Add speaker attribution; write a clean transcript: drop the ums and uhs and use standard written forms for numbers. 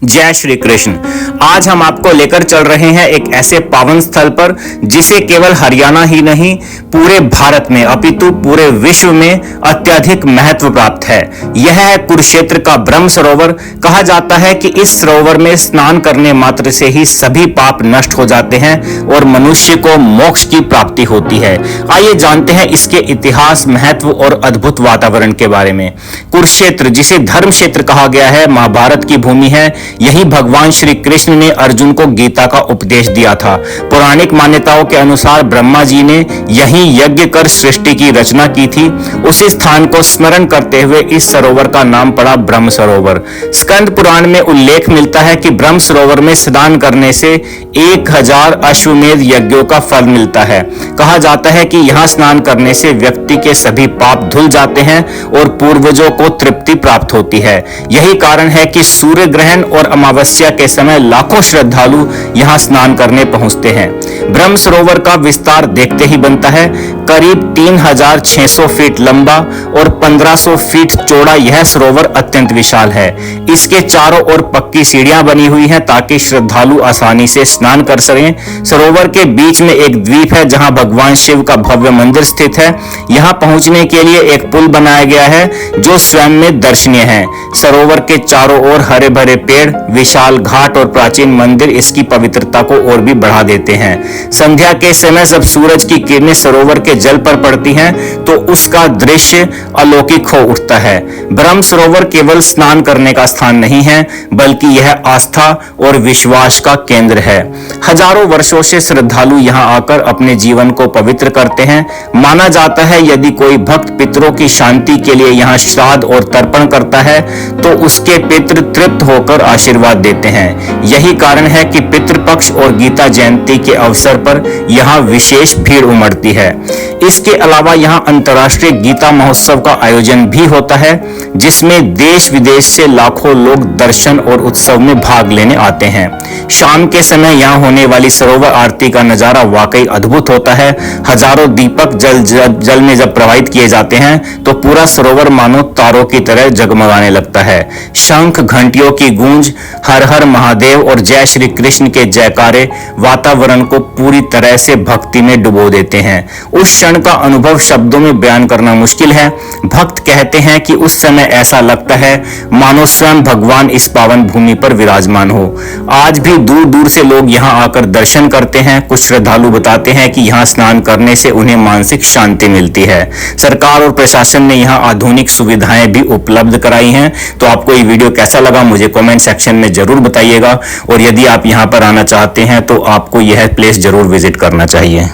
Speaker 1: जय श्री कृष्ण। आज हम आपको लेकर चल रहे हैं एक ऐसे पावन स्थल पर जिसे केवल हरियाणा ही नहीं पूरे भारत में अपितु पूरे विश्व में अत्यधिक महत्व प्राप्त है। यह है कुरुक्षेत्र का ब्रह्म सरोवर। कहा जाता है कि इस सरोवर में स्नान करने मात्र से ही सभी पाप नष्ट हो जाते हैं और मनुष्य को मोक्ष की प्राप्ति होती है। आइए जानते हैं इसके इतिहास, महत्व और अद्भुत वातावरण के बारे में। कुरुक्षेत्र, जिसे धर्म क्षेत्र कहा गया है, महाभारत की भूमि है। यही भगवान श्री कृष्ण ने अर्जुन को गीता का उपदेश दिया था। पौराणिक मान्यताओं के अनुसार ब्रह्मा जी ने यही यज्ञ कर सृष्टि की रचना की थी। उसी स्थान को स्मरण करते हुए इस सरोवर का नाम पड़ा ब्रह्म सरोवर। स्कंद पुराण में उल्लेख मिलता है कि ब्रह्म सरोवर में स्नान करने से 1000 अश्वमेध यज्ञों का फल मिलता है। कहा जाता है कि यहाँ स्नान करने से व्यक्ति के सभी पाप धुल जाते हैं और पूर्वजों को तृप्ति प्राप्त होती है। यही कारण है कि सूर्य ग्रहण और अमावस्या के समय लाखों श्रद्धालु यहाँ स्नान करने पहुंचते हैं। ब्रह्म सरोवर का विस्तार देखते ही बनता है। करीब 3600 फीट लंबा और 1500 फीट चौड़ा यह सरोवर अत्यंत विशाल है। इसके चारों ओर पक्की सीढ़ियां बनी हुई हैं ताकि श्रद्धालु आसानी से स्नान कर सकें। सरोवर के बीच में एक द्वीप है जहां भगवान शिव का भव्य मंदिर स्थित है। यहां पहुंचने के लिए एक पुल बनाया गया है जो स्वयं में दर्शनीय है। सरोवर के चारों ओर हरे भरे पेड़, विशाल घाट और प्राचीन मंदिर इसकी पवित्रता को और भी बढ़ा देते हैं। संध्या के समय जब सूरज की किरणें सरोवर के जल पर पड़ती हैं तो उसका दृश्य अलौकिक हो उठता है। ब्रह्म सरोवर केवल स्नान करने का स्थान नहीं है बल्कि यह आस्था और विश्वास का केंद्र है। हजारों वर्षों से श्रद्धालु यहाँ आकर अपने जीवन को पवित्र करते हैं। माना जाता है यदि कोई भक्त पितरों की शांति के लिए यहाँ श्राद्ध और तर्पण करता है तो उसके पितृ तृप्त होकर आशीर्वाद देते हैं। यही कारण है कि पितृपक्ष और गीता जयंती के अवसर पर यहाँ विशेष भीड़ उमड़ती है। इसके अलावा यहाँ अंतर्राष्ट्रीय गीता महोत्सव का आयोजन भी होता है जिसमें देश विदेश से लाखों लोग दर्शन और उत्सव में भाग लेने आते हैं। शाम के समय यहाँ होने वाली सरोवर आरती का नजारा वाकई अद्भुत होता है। हजारों दीपक जल में जब प्रवाहित किए जाते हैं तो पूरा सरोवर मानो तारों की तरह जगमगाने लगता है। शंख घंटियों की गूंज, हर हर महादेव और जय श्री कृष्ण के जयकारे वातावरण को पूरी तरह से भक्ति में डुबो देते हैं। उस क्षण का अनुभव शब्दों में बयान करना मुश्किल है। भक्त कहते हैं कि उस समय ऐसा लगता है मानो स्वयं भगवान इस पावन भूमि पर विराजमान हो। आज भी दूर दूर से लोग यहाँ आकर दर्शन करते हैं। कुछ श्रद्धालु बताते हैं कि यहाँ स्नान करने से उन्हें मानसिक शांति मिलती है। सरकार और प्रशासन ने यहाँ आधुनिक सुविधाएं भी उपलब्ध कराई हैं। तो आपको ये वीडियो कैसा लगा मुझे कमेंट सेक्शन में जरूर बताइएगा और यदि आप यहाँ पर आना चाहते हैं तो आपको यह प्लेस जरूर विजिट करना चाहिए।